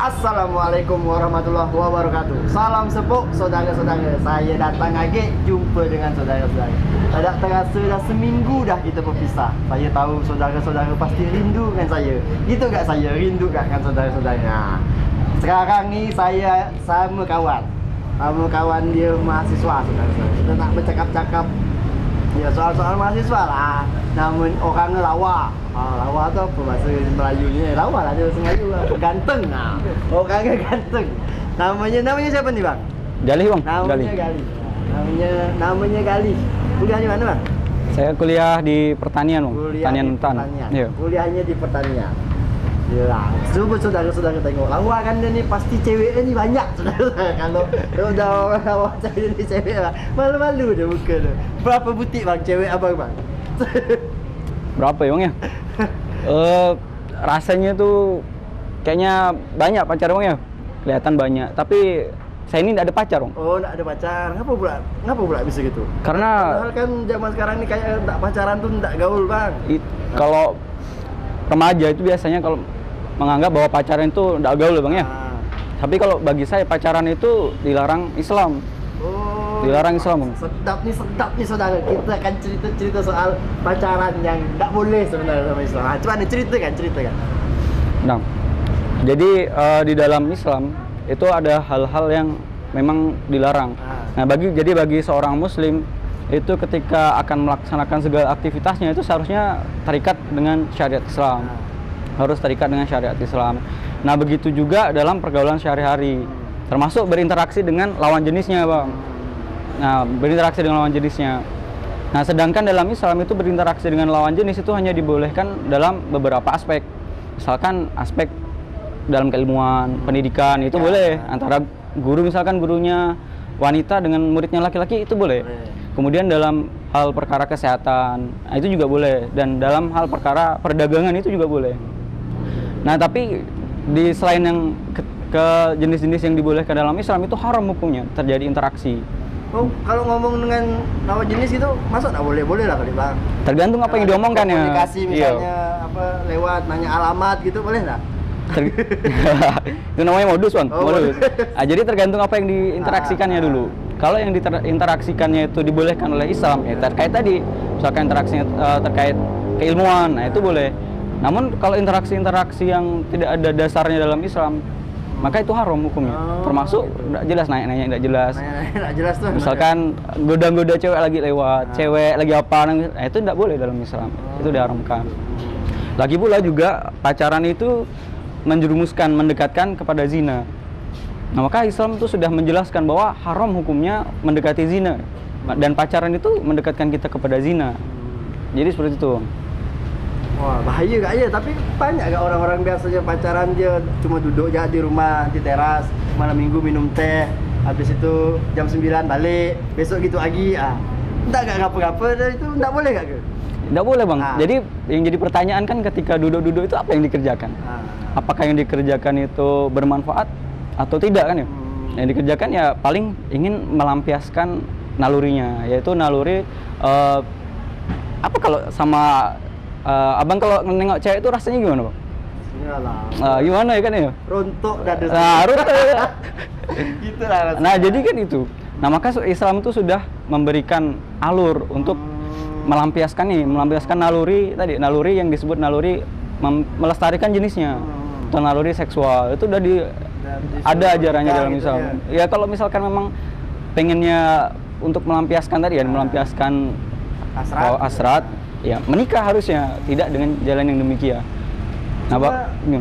Assalamualaikum warahmatullahi wabarakatuh. Salam sepuk saudara-saudara. Saya datang lagi jumpa dengan saudara-saudara. Tak terasa dah seminggu dah kita berpisah. Saya tahu saudara-saudara pasti rindu dengan saya. Gitu gak saya rindu gak dengan saudara-saudara. Sekarang ni saya sama kawan. Sama kawan dia mahasiswa saudara-saudara. Kita nak bercakap-cakap ya soal-soal mahasiswa lah. Nama orangnya lawa. Lawa tu apa bahasa Melayunya? Lawa lah dia bahasa Melayu lah. Ganteng lah. Orangnya ganteng. Namanya siapa ni bang? Galih bang. Namanya Galih. Namanya Galih. Kuliahnya mana bang? Saya kuliah di pertanian bang. Kuliah Pertanian di hutan. pertanian. Iya. Kuliahnya di pertanian. Yalah, coba saudara-saudara tengok. Lawa kan dia ni pasti ceweknya ni banyak saudara. Kalau udah orang lawa cewek ni cewek lah. Malu-malu dia muka tu. Berapa butik bang cewek abang bang? Berapa ya bang ya? Rasanya tuh kayaknya banyak pacar bang ya. Kelihatan banyak. Tapi saya ini tidak ada pacar bang. Oh, tak ada pacar. Kenapa pula bisa gitu? Karena Padahal kan zaman sekarang ni kayak tak pacaran tuh tak gaul bang. kalau remaja itu biasanya kalau menganggap bahwa pacaran itu tidak gaul bang ya. Tapi kalau bagi saya pacaran itu dilarang Islam. Oh, Dilarang Islam bang. sedap nih saudara. Kita akan cerita soal pacaran yang tak boleh sebenarnya sama Islam. Coba nih ceritakan. Nah, jadi di dalam Islam itu ada hal-hal yang memang dilarang. Nah, bagi seorang Muslim itu ketika akan melaksanakan segala aktivitasnya itu seharusnya terikat dengan syariat Islam. Harus terikat dengan syariat Islam. Nah, begitu juga dalam pergaulan sehari-hari, termasuk berinteraksi dengan lawan jenisnya, bang. Nah, berinteraksi dengan lawan jenisnya. Nah, sedangkan dalam Islam itu berinteraksi dengan lawan jenis itu hanya dibolehkan dalam beberapa aspek. Misalkan aspek dalam keilmuan, pendidikan itu boleh. Antara guru, misalkan gurunya wanita dengan muridnya laki-laki itu boleh. Kemudian dalam hal perkara kesehatan, nah itu juga boleh. Dan dalam hal perkara perdagangan itu juga boleh. Nah, tapi di selain yang ke jenis-jenis yang dibolehkan dalam Islam itu haram hukumnya terjadi interaksi. Oh, kalau ngomong dengan lawan jenis itu masa tak boleh? Boleh lah kali bang. Tergantung apa yang diomongkan ya. Komunikasi misalnya Iya. apa lewat nanya alamat gitu boleh nggak? Itu namanya modus bang. Oh, modus. Nah, jadi tergantung apa yang diinteraksikannya dulu. Kalau yang diinteraksikannya itu dibolehkan oleh Islam, ya terkait tadi, misalkan interaksinya terkait keilmuan, nah itu boleh. Namun kalau interaksi-interaksi yang tidak ada dasarnya dalam Islam, maka itu haram hukumnya. Termasuk tidak jelas nanya-nanya tidak jelas. Nanya jelas tuh. Misalkan goda-goda cewek lagi lewat, cewek lagi apa, nah itu tidak boleh dalam Islam. Itu diharamkan. Lagi pula juga pacaran itu menjerumuskan, mendekatkan kepada zina. Nah, maka Islam itu sudah menjelaskan bahwa haram hukumnya mendekati zina. Dan pacaran itu mendekatkan kita kepada zina. Jadi seperti itu. Wah, bahaya gak ya? Tapi banyak gak orang-orang biasanya pacaran dia cuma duduk aja di rumah, di teras, malam minggu minum teh, habis itu jam 9 balik, besok gitu lagi. Enggak gak ngapa-ngapa, itu enggak boleh gak ke? Tidak boleh bang. Jadi yang jadi pertanyaan kan ketika duduk-duduk itu apa yang dikerjakan? Apakah yang dikerjakan itu bermanfaat atau tidak kan ya? Yang dikerjakan ya paling ingin melampiaskan nalurinya, yaitu naluri apa kalau sama abang kalau nengok cewek itu rasanya gimana bang? Gimana ya kan ya? Runtuk dada. Nah, runtuk. Gitu lah rasanya. Nah, jadi kan itu. Nah, maka Islam itu sudah memberikan alur untuk melampiaskan naluri tadi, naluri yang disebut naluri melestarikan jenisnya. Atau naluri seksual. Itu udah ada ajarannya dalam gitu Islam. Ya kalau misalkan memang pengennya untuk melampiaskan tadi ya, melampiaskan hasrat, ya menikah harusnya, tidak dengan jalan yang demikian. Nah,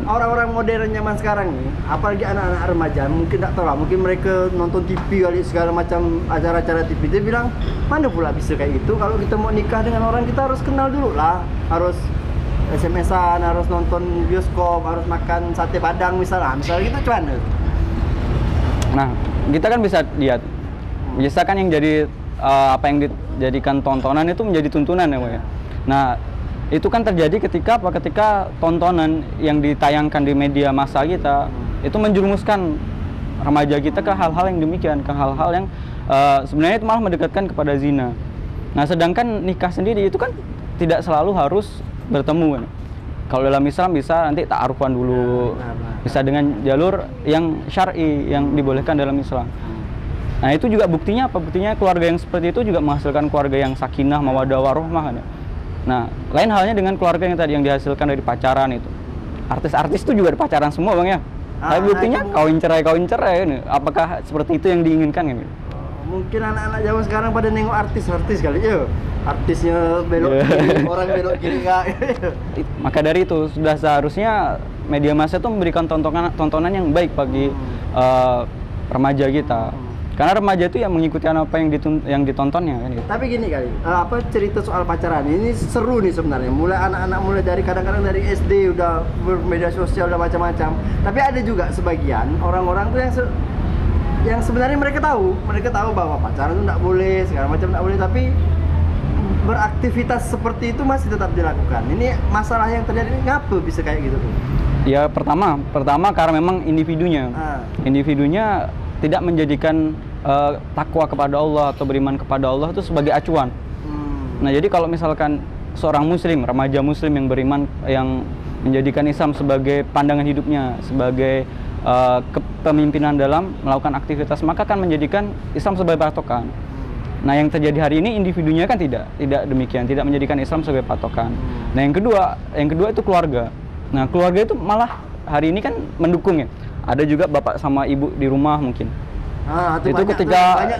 orang-orang modern zaman sekarang nih, apalagi anak-anak remaja, mungkin tak tahu lah, mungkin mereka nonton TV kali segala macam acara-acara TV, dia bilang mana pula bisa kayak gitu. Kalau kita mau nikah dengan orang, kita harus kenal dulu lah, harus SMS-an, harus nonton bioskop, harus makan sate padang misalnya gitu, cuman. Nah, kita kan bisa lihat, biasakan yang jadi apa yang dijadikan tontonan itu menjadi tuntunan ya, Pak ya. Nah, itu kan terjadi ketika tontonan yang ditayangkan di media massa kita itu menjerumuskan remaja kita ke hal-hal yang demikian, ke hal-hal yang sebenarnya itu malah mendekatkan kepada zina. Nah, sedangkan nikah sendiri itu kan tidak selalu harus bertemu kan. Kalau dalam Islam bisa nanti ta'arufan dulu. Bisa dengan jalur yang syar'i yang dibolehkan dalam Islam. Nah, itu juga buktinya apa? Buktinya keluarga yang seperti itu juga menghasilkan keluarga yang sakinah, mawaddah, warahmah kan ya. Nah, lain halnya dengan keluarga yang tadi yang dihasilkan dari pacaran itu. Artis-artis itu juga ada pacaran semua, Bang ya. Tapi buktinya kawin cerai ini. Apakah seperti itu yang diinginkan kan? Mungkin anak-anak zaman sekarang pada nengok artis kali ya. Artisnya belok kiri, orang belok kiri enggak. Maka dari itu sudah seharusnya media massa itu memberikan tontonan yang baik bagi remaja kita. Karena remaja itu yang mengikuti apa yang ditontonnya kan gitu. Tapi gini kali, apa cerita soal pacaran ini seru nih sebenarnya. Mulai anak-anak mulai dari kadang-kadang dari SD udah bermedia sosial udah macam-macam. Tapi ada juga sebagian orang-orang tuh yang sebenarnya mereka tahu bahwa pacaran itu enggak boleh, segala macam enggak boleh, tapi beraktivitas seperti itu masih tetap dilakukan. Ini masalah yang terjadi ini ngapa bisa kayak gitu tuh? Ya pertama karena memang individunya tidak menjadikan takwa kepada Allah atau beriman kepada Allah itu sebagai acuan. Nah, jadi kalau misalkan seorang muslim, remaja muslim yang beriman, yang menjadikan Islam sebagai pandangan hidupnya, sebagai kepemimpinan dalam melakukan aktivitas, maka akan menjadikan Islam sebagai patokan. Nah, yang terjadi hari ini individunya kan tidak demikian, tidak menjadikan Islam sebagai patokan. Nah, yang kedua itu keluarga. Nah, keluarga itu malah hari ini kan mendukung ya. Ada juga bapak sama ibu di rumah mungkin. Itu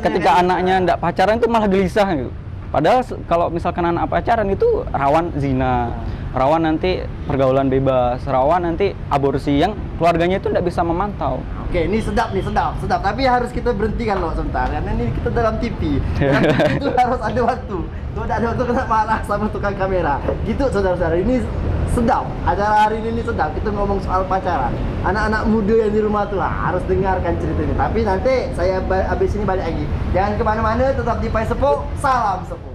ketika anaknya enggak pacaran itu malah gelisah gitu. Padahal kalau misalkan anak pacaran itu rawan zina, rawan nanti pergaulan bebas, rawan nanti aborsi yang keluarganya itu enggak bisa memantau. Oke, ini sedap. Tapi harus kita berhentikan loh sebentar, karena ini kita dalam TV. Itu harus ada waktu. Kalau ada waktu kena marah sama tukang kamera. Gitu saudara-saudara, ini sedap. Acara hari ini sedap. Kita ngomong soal pacaran. Anak-anak muda yang di rumah tuh lah harus dengarkan cerita ini. Tapi nanti saya habis ini balik lagi. Jangan kemana-mana, tetap di Pai Sepuh. Salam Sepuh.